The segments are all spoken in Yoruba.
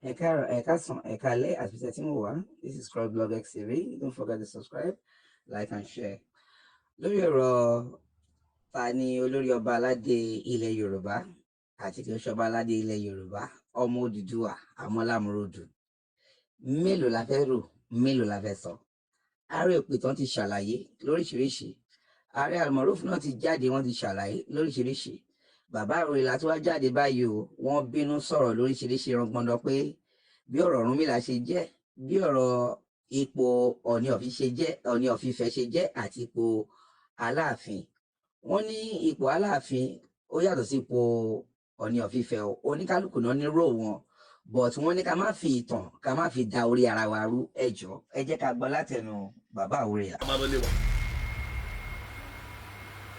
This is Crowd Blog XTV. Don't forget to subscribe, like, and share. Lórí ọ̀rọ̀ ta ni olórí ọba aládé ilẹ̀ Yorùbá àti kí ó ṣọba aládé ilẹ̀ Yorùbá ọmọ Odùduwà Amọ́lámúròdù. Mélòó la fẹ́ rò, mélòó la fẹ́ sọ. Ààrẹ òpìtàn ti ṣàlàyé lóríṣiríṣi. Ààrẹ Almoruf náà ti jáde, wọ́n ti ṣàlàyé lóríṣiríṣi. Bàbá Àròlà tí wàá jáde báyìí o, wọ́n bínú sọ̀rọ̀ lóríṣiríṣi rangbọndọ pé bí ọ̀rọ̀ Ọ̀rúnmìlà ṣe jẹ́, bí ọ̀rọ̀ ipò Ọọ̀ni of Ifẹ̀ ṣe jẹ́ àti ipò Aláàfin. Wọ́n ní ipò Aláàfin ó yàtọ̀ sí ipò Ọọ̀ni of Ifẹ̀ o, oníkálukú náà ní rò wọn, but wọ́n ní ká má fi ìtàn ká má fi da orí ara wa rú. Ẹ jọ̀ọ́ ẹ jẹ́ ká gbọ́ látẹnu bàbá Àwòrìyà.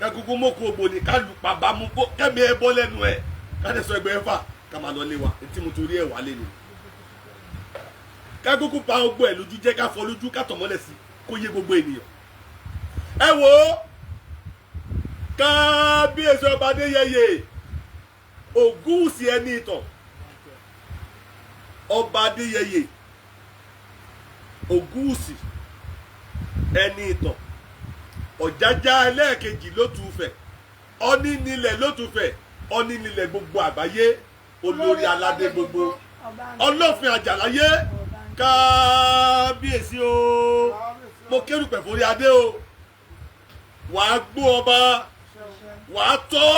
kẹkùkù mọ́kù ògbò ní ká lù pàbá mú kó kẹ́mi ẹ bọ́ lẹ́nu ẹ̀ ká lè sọ ẹgbẹ́ fà ká máa lọ lé wa tí mo torí ẹ̀ wá lé ni. kẹkùkù pa ogbó ẹ̀ lójú jẹ́ ká fọ́ lójú ká tọ̀mọ́lẹ̀ sí kó yé gbogbo ènìyàn. ẹ wo Kábíyèsí ọba Adéyẹyè Ògúnwùsì ẹni ìtàn ọba Adéyẹyè Ògúnwùsì ẹni ìtàn Ọ̀jájá ẹlẹ́ẹ̀kejì ló tún fẹ̀ Ọọ̀ni nílẹ̀ ló tún fẹ̀ Ọọ̀ni nílẹ̀ gbogbo àgbáyé olórí aládé gbogbo Ọlọ́fin àjàláyé Kábíyèsí o mo kérùpẹ̀ forí adé o wàá gbó ọba wàá tọ́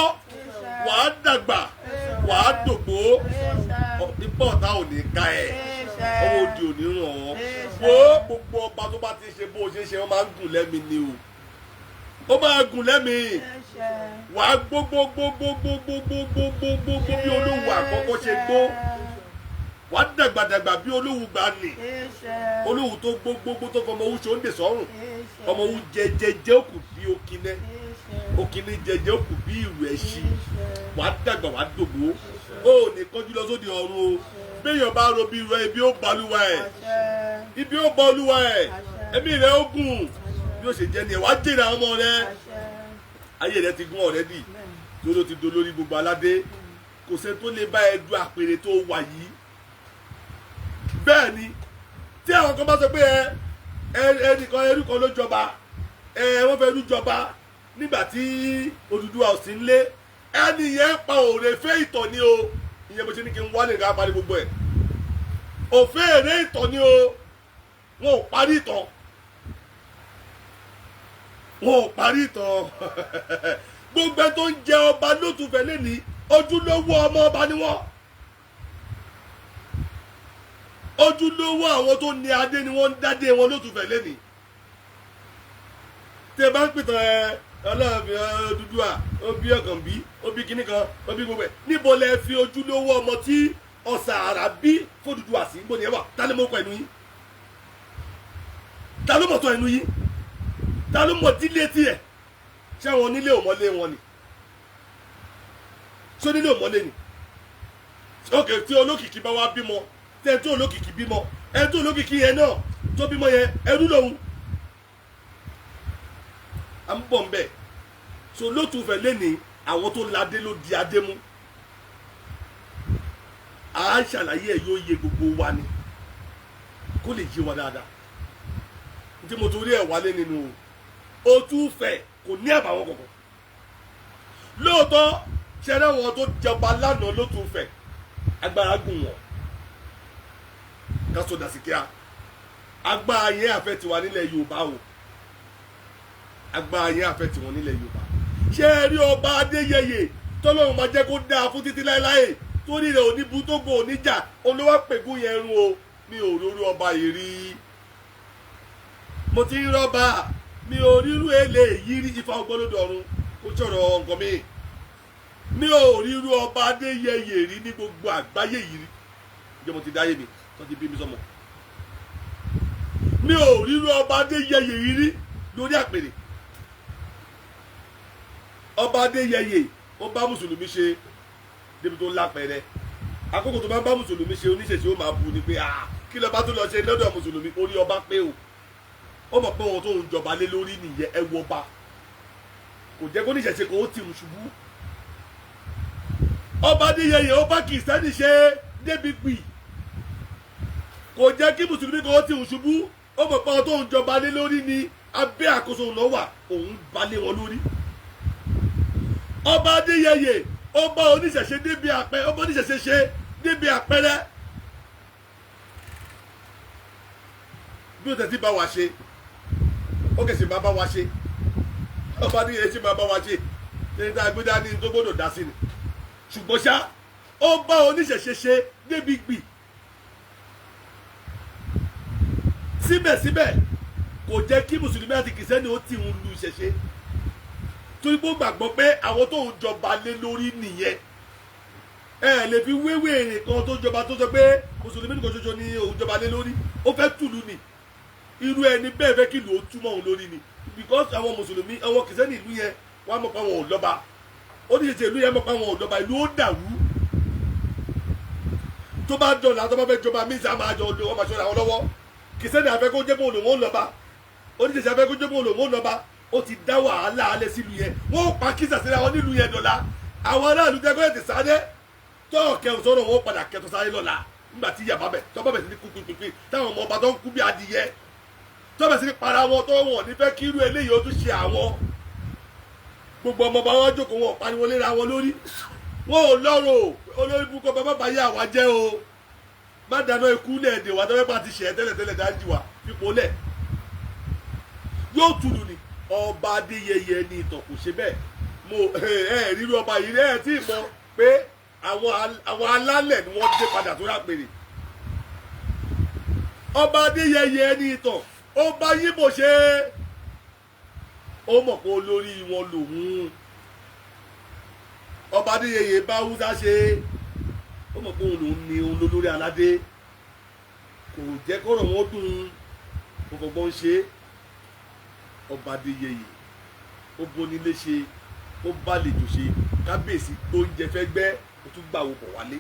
wàá dàgbà wàá dògbó ipò ọ̀tá ò ní ká ẹ̀ ọwọ́ òdì ò ní ràn ọ́ wo gbogbo ọba tó bá ti ṣe bó ṣe ṣe wọ́n máa ń gùn lẹ́mi ni o ó máa gùn lẹ́mìí wà á gbogbogbogbogbogbogbogbogbogbo bí olówó àkọ́kọ́ ṣe gbó wà á dàgbàdàgbà bí olówó gbà nì olówó tó gbogbogbò tó fọmọ owó ṣòǹdè sọ́rùn ọmọ owó jẹjẹjẹ òkú bí òkìní jẹjẹ òkú bí ìrù ẹṣin wà á dàgbà wà á dògbò ó ní kọjú lọ sóde ọ̀run o béèyàn bá ro bí irú ibi ó balùwà ẹ̀ ibi ó bọ olúwa ẹ̀ ẹ̀mí rẹ̀ ó gùn bí ó ṣe jẹ́ ni ẹ̀ wá jèrè àwọn ọmọ rẹ̀ ayé rẹ̀ ti gún ọ̀rẹ́dì lóró ti dolórí gbogbo aládé kò sẹ́ni tó lè bá ẹ du àpèrè tó wà yìí bẹ́ẹ̀ ni tí àwọn kan bá sọ pé ẹnìkan ẹrú kan ló jọba wọ́n fẹ́ rú jọba nígbà tí Odùduwà ò sí nílé ẹni yẹn pa òrèfé ìtàn ni o ìyẹn bó ṣe ní kí n wálé nǹkan parí gbogbo ẹ̀ òfé èrè ìtàn ni o wọn ò parí ìtàn wọn ò parí ìtàn gbogbo ẹ tó ń jẹ ọba lótùfẹ́ lẹ́ni ojúlówó ọmọ ọba ni wọ́n ojúlówó àwọn tó ní adé ni wọ́n ń dádé wọn lótùfẹ́ lẹ́ni tẹ bá ń pìtàn Ọlọ́ọ̀fin Odùduwà ó bí Ọ̀kànbí ó bí kinní kan ó bí gbogbo ẹ̀ níbo lẹ fi ojúlówó ọmọ tí Ọ̀sà Àrà bí f'Odùduwà sí níbo ni ẹ wà ta ló mọ̀ ọkọ ẹnu yín ta ló mọ̀ tọ́ ẹnu yín ta ló mọ̀ dílé tiẹ̀ ṣé àwọn onílé òmọ́lé wọn ni ṣé onílé òmọ́lé ni ókè tí olókìkí bá wá bímọ tẹ́ tí olókìkí bímọ ẹ tó olókìkí yẹn náà tó bímọ yẹn ẹrú lòun à ń bọ̀ ń bẹ̀ so lótùfẹ́ lẹ́ni àwọn tó ládé ló di adé mú à á ṣàlàyé ẹ̀ yóò yé gbogbo wa ni kó lè yé wa dáadáa tí mo torí ẹ̀ wálé nínú Òtúfẹ̀ kò ní àbàwọ́n kankan lóòótọ́ ṣẹlẹ̀ wọn tó jọba lánàá lótùfẹ̀ agbára gùn wọn ká sọdà sí kíá agbára yẹn àfẹ́ tiwa nílẹ̀ Yorùbá o agbára yẹn àfẹ́ tiwọn nílẹ̀ Yorùbá ṣé ẹ rí ọba Adéyẹyè tọ́lọ́run máa jẹ́ kó dáa fún títí láéláé torí rẹ̀ òní bu tó gbò oníjà olówó pẹ̀gùn yẹn rún o mi ò rórí ọba yìí rí mo ti ń rọ́bà mi ò rírú èlé yìí rí Ifá Ògbólódò ọ̀run ó sọ̀rọ̀ nǹkan mi ò rírú ọba Adéyẹyè rí ní gbogbo àgbáyé yìí rí ìjọba ti dáyé mi tó ti bí mi sọmọ mi ò rírú ọba Adéyẹyè yìí rí lórí àpèrè ọba Adéyẹyè ó bá mùsùlùmí ṣe débi tó lápẹẹrẹ àkókò tó bá bá mùsùlùmí ṣe oníṣẹ̀ṣe ó máa bu ni pé kí lọ́ba tó lọ ṣe lọ́dọ̀ mùsùlùmí orí ọba pé o ó mọ̀ pé wọn tó ń jọba lé lórí nìyẹn ẹ wọ ọba kò jẹ́ kó níṣẹ̀ṣe kó tì mú ṣubú ọba Adéyẹyè ó bá kìrìsìtẹ́nì ṣe débi pì kò jẹ́ kí mùsùlùmí kan ti ṣubú ó mọ̀ pé àwọn tó ń jọba lé lórí ni abẹ́ àkóso ọ̀nà wà òun balẹ̀ wọn lórí. ọba Adéyẹyè ó bá oníṣẹ̀ṣe débi àpẹẹrẹ ó bá oníṣẹ̀ṣe ṣe débi àpẹẹrẹ bí ó tẹ̀sí bá wa ṣe ó kẹ̀sì máa bá wa ṣe ọba Adéyẹyè sì máa bá wa ṣe ṣe tá a gbé dání tó gbọ́dọ̀ dá sí ni ṣùgbọ́n ṣá ó bá oníṣẹ̀ṣe ṣe débi gbì síbẹ̀síbẹ̀ kò jẹ́ kí mùsùlùmí àti kìrìsìtẹ́nì ó tì ń lu ìṣẹ̀ṣe torí pé ó gbàgbọ́ pé àwọn tó ń jọba lé lórí nìyẹn ẹ lè fi wéwé èrè kan tó jọba tó sọ pé mùsùlùmí nìkan ṣoṣo ni òun jọba lé lórí ó fẹ́ tùlù ni irú ẹni bẹ́ẹ̀ fẹ́ kí ìlú ó túmọ̀ òun lórí ni because àwọn mùsùlùmí àwọn kìrìsìtẹ́nì ìlú yẹn wọ́n á mọ̀ pé àwọn ò lọ́ba oníṣẹ̀ṣe ìlú yẹn mọ̀ pé àwọn ò lọ́ba ìlú ó dàrú tó bá dọ̀là tó bá fẹ́ jọba mísà máa jọ ọdún wọn máa ṣọ́ra wọn lọ́wọ́ kìsẹ́ni afẹ́kó jẹ́ bóun lòun ó lọ́ba oníṣẹ̀ṣẹ̀ afẹ́kó jẹ́ bóun lòun ó lọ́ba ó ti dá wàhálà alẹ́ sílùú yẹn wọ́n pa kíṣà síra wọn nílùú yẹn dọ̀la àwọn aráàlú jẹ́ kó ètè sáré tó kẹrù sọ́nà wọn padà kẹtọ sáré lọ́la nígbà tí yàrá bẹ̀ tó bẹ̀ sí ní kúkúkú táwọn ọmọ ọba tó ń kú bí adìyẹ tó bẹ̀ sí ní para wọn tó wọn nífẹ̀ẹ́ kí irú eléyìí ó tún ṣe àwọn gbogbo ọmọ ọba wọn jókòó wọn pariwo léra wọn lórí wọn ò lọ́rọ̀ olórí búkọ bàbá bá yà wá jẹ́ o má dáná ikú lẹ́ẹ̀dẹ̀ wá tọ́wẹ́ bá ti ṣẹ̀ tẹ́lẹ̀tẹ́lẹ̀ dájú wa fipò lẹ̀ yóò túlù ni ọba Adéyẹyè ní ìtàn kò ṣe bẹ́ẹ̀ mo ríru ọba yìí ẹ tí mọ̀ pé àwọn alálẹ̀ ni wọ́n dé padà tó rápèrè ọba Adéyẹyè ní ìtàn ó bá Yíbò ṣe ó mọ̀ pé olórí wọn lòun ọba Adéyẹyè bá Hausa ṣe ó mọ̀ pé òun lòun ni òun lólórí aládé kò jẹ́ kọ́rọ̀ wọn dùn kò fọgbọ́n ṣe ọba Adéyẹyè ó bonílé ṣe ó bálejò ṣe kábíyèsí oúnjẹ fẹ́ gbẹ́ ó tún gbà wò pọ̀ wálé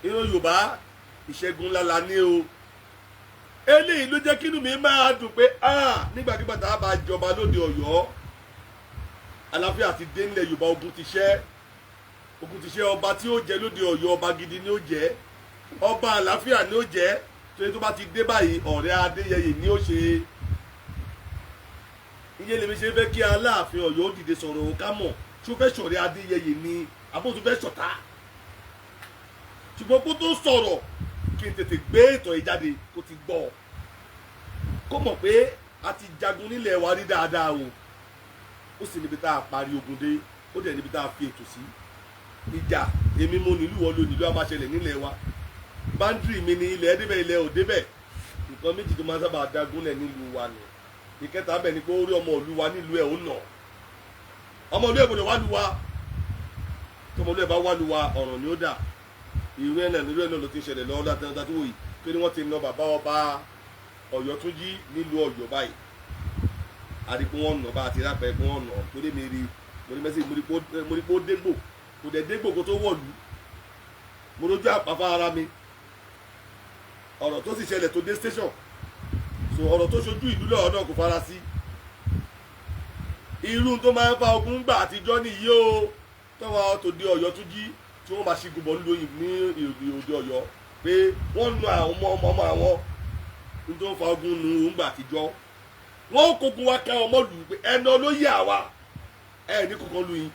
inú Yorùbá ìṣẹ́gun ńlá la ní o eléyìí ló jẹ́ kínú mi máa dùn pé nígbàkigbà tá a bá jọba lóde Ọ̀yọ́ àlàáfíà ti dé nílẹ̀ Yorùbá ogun ti ṣẹ́ ọba tí ó jẹ lóde Ọ̀yọ́ ọba gidi ni ó jẹ ọba àlàáfíà ni ó jẹ torí tó bá ti dé báyìí ọ̀rẹ́ Adéyẹyè ni ó ṣe iye lèmi ṣe fẹ́ kí Aláàfin Ọ̀yọ́ ó dìde sọ̀rọ̀ ká mọ̀ tí ó fẹ́ ṣọ̀rẹ́ Adéyẹyè ni àbó tó fẹ́ ṣọ̀tá ṣùgbọ́n kó tó sọ̀rọ̀ kí n tètè gbé ìtàn yìí jáde kó ti gbọ́ kó mọ̀ pé a ti jagun nílẹ̀ wa rí dáadáa o ó sì níbi tá a parí ogun dé ó dẹ̀ níbi tá a fi ètò sí ìjà èmi mo nílùú wọn ló nílùú a máa ṣẹlẹ̀ nílẹ̀ wa báńdírì mi ni ilẹ̀ débẹ̀ ilẹ̀ ò débẹ̀ nǹkan méjì tó máa ń sábà dagúnlẹ̀ nílùú wa nù ìkẹta bẹ̀ ni pé ó rí ọmọ ìlú wa nílùú ẹ̀ ó nà ọmọ ìlú ẹ̀ gbọ́dọ̀ wá lu wa tí ọmọ ìlú ẹ̀ bá wá lu wa ọ̀ràn ni ó dà irú ẹ̀ náà ló ti ń ṣẹlẹ̀ lọ́wọ́ látàrí wòye pé wọ́n ti na bàbá ọba Ọ̀yọ́túnjí nílùú Ọ̀yọ́ báyìí àdìpọ̀ wọn nà bá àti rápẹ́ pé wọ́n nà torí mi rí mo rí mẹ́sì mo rí pé ó dégbò kò dẹ̀ dégbò kó tó wọ̀lú mo lójú àpáfá ara mi ọ̀rọ̀ tó sì ṣẹlẹ̀ tó dé station so ọ̀rọ̀ tó ṣojú ìlú lọ́wọ́ náà kò fara sí irú tó máa ń fa ogun gbà àtijọ́ nìyí o tọ́wọ́ tó di Ọ̀yọ́túnjí tí wọ́n máa ṣe gbogbo nílùú òyìnbó ní òde Ọ̀yọ́ pé wọ́n nu àwọn ọmọ àwọn ní tó ń fa ogun nu òǹgbà àtijọ́ wọ́n kógun wa ká ọmọ lù pé ẹni olóyè àwa ẹ ní kankan lu yín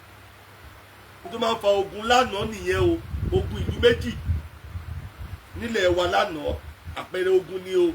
ní tó máa ń fa ogun lánàá nìyẹn o ogun ìlú méjì nílẹ̀ wa lánàá àpẹẹrẹ ogun ni o